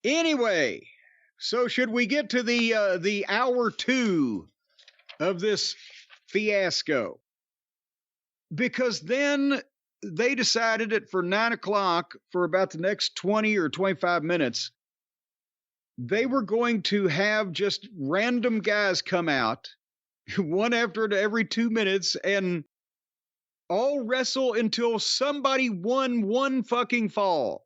Anyway, so should we get to the hour 2 of this fiasco? Because then they decided that for 9 o'clock, for about the next 20 or 25 minutes, they were going to have just random guys come out, one after every 2 minutes, and all wrestle until somebody won one fucking fall.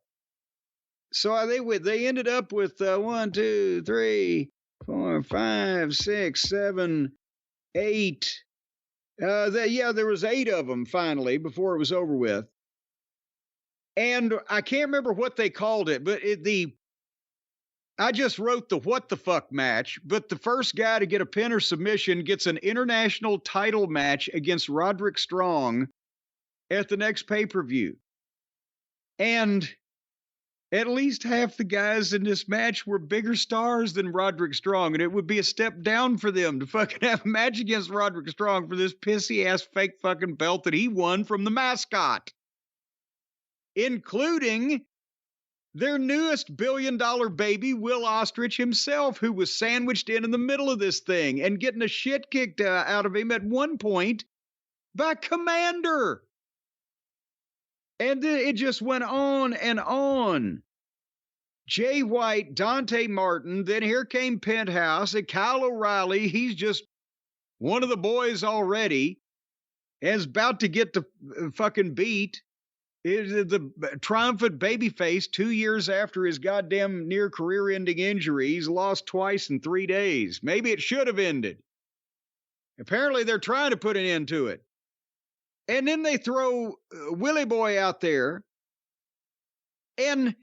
So they ended up with 1, 2, 3, 4, 5, 6, 7, 8. There was 8 of them finally before it was over with. And I can't remember what they called it, but I just wrote the what the fuck match, but the first guy to get a pin or submission gets an international title match against Roderick Strong at the next pay-per-view. And at least half the guys in this match were bigger stars than Roderick Strong, and it would be a step down for them to fucking have a match against Roderick Strong for this pissy-ass fake fucking belt that he won from the mascot, including their newest billion-dollar baby, Will Ostrich himself, who was sandwiched in the middle of this thing and getting the shit kicked out of him at one point by Commander. And it just went on and on. Jay White, Dante Martin, then here came Penthouse, and Kyle O'Reilly. He's just one of the boys already, and is about to get the fucking beat. The triumphant babyface 2 years after his goddamn near career-ending injury. He's lost twice in 3 days. Maybe it should have ended. Apparently, they're trying to put an end to it. And then they throw Willie Boy out there. And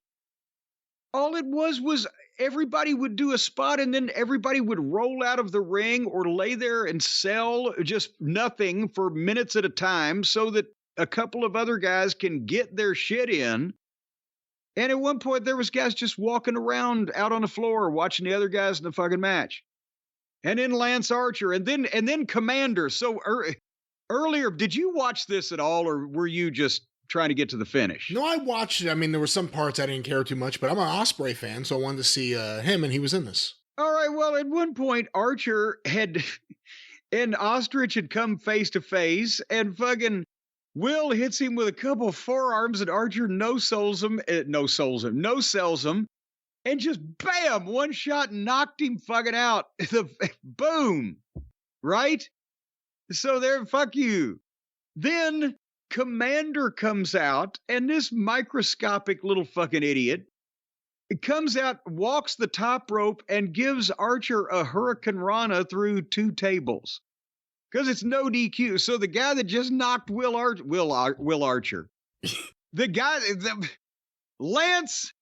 all it was everybody would do a spot and then everybody would roll out of the ring or lay there and sell just nothing for minutes at a time so that a couple of other guys can get their shit in. And at one point, there was guys just walking around out on the floor watching the other guys in the fucking match. And then Lance Archer and then Commander. So earlier, did you watch this at all, or were you just trying to get to the finish? No, I watched it. I mean, there were some parts I didn't care too much, but I'm an Ospreay fan, so I wanted to see him, and he was in this. All right, well, at one point, Archer and Ostrich had come face to face, and fucking Will hits him with a couple of forearms, and Archer no-sells him, and just bam, one shot knocked him fucking out. Boom, right? So there, fuck you. Then Commander comes out, and this microscopic little fucking idiot comes out, walks the top rope, and gives Archer a Hurricane Rana through 2 tables. Because it's no DQ. So the guy that just knocked Will Archer, Lance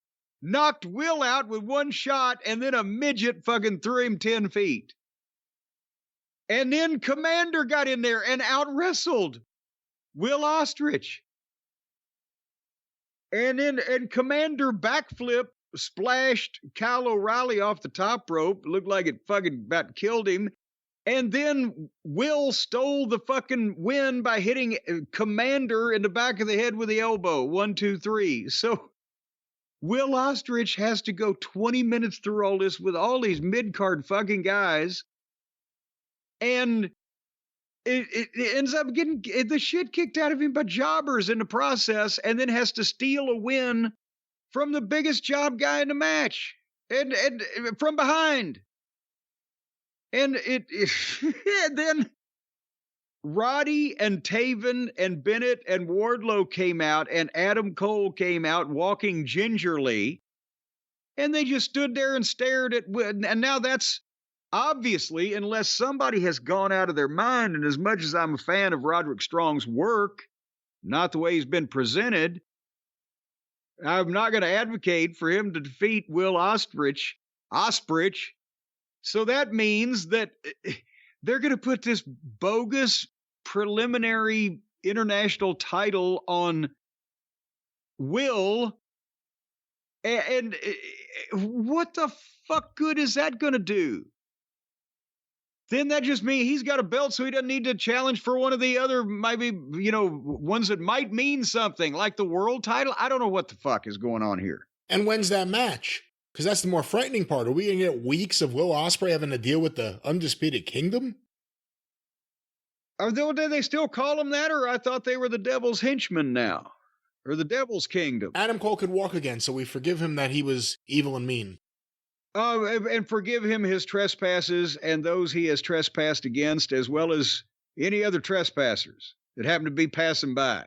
knocked Will out with one shot, and then a midget fucking threw him 10 feet. And then Commander got in there and out-wrestled Will Ostrich. And Commander backflip splashed Kyle O'Reilly off the top rope. Looked like it fucking about killed him. And then Will stole the fucking win by hitting Commander in the back of the head with the elbow. 1, 2, 3. So Will Ostrich has to go 20 minutes through all this with all these mid-card fucking guys. And it ends up getting the shit kicked out of him by jobbers in the process, and then has to steal a win from the biggest job guy in the match. And from behind. And and then Roddy and Taven and Bennett and Wardlow came out, and Adam Cole came out walking gingerly, and they just stood there and stared at, and now that's obviously, unless somebody has gone out of their mind, and as much as I'm a fan of Roderick Strong's work, not the way he's been presented, I'm not going to advocate for him to defeat Will Ostrich. So that means that they're going to put this bogus preliminary international title on Will. And what the fuck good is that going to do? Then that just means he's got a belt, so he doesn't need to challenge for one of the other, maybe, ones that might mean something, like the world title. I don't know what the fuck is going on here. And when's that match? Because that's the more frightening part. Are we going to get weeks of Will Ospreay having to deal with the Undisputed Kingdom? Do they still call them that, or I thought they were the Devil's Henchmen now? Or the Devil's Kingdom? Adam Cole could walk again, so we forgive him that he was evil and mean. And forgive him his trespasses and those he has trespassed against, as well as any other trespassers that happen to be passing by.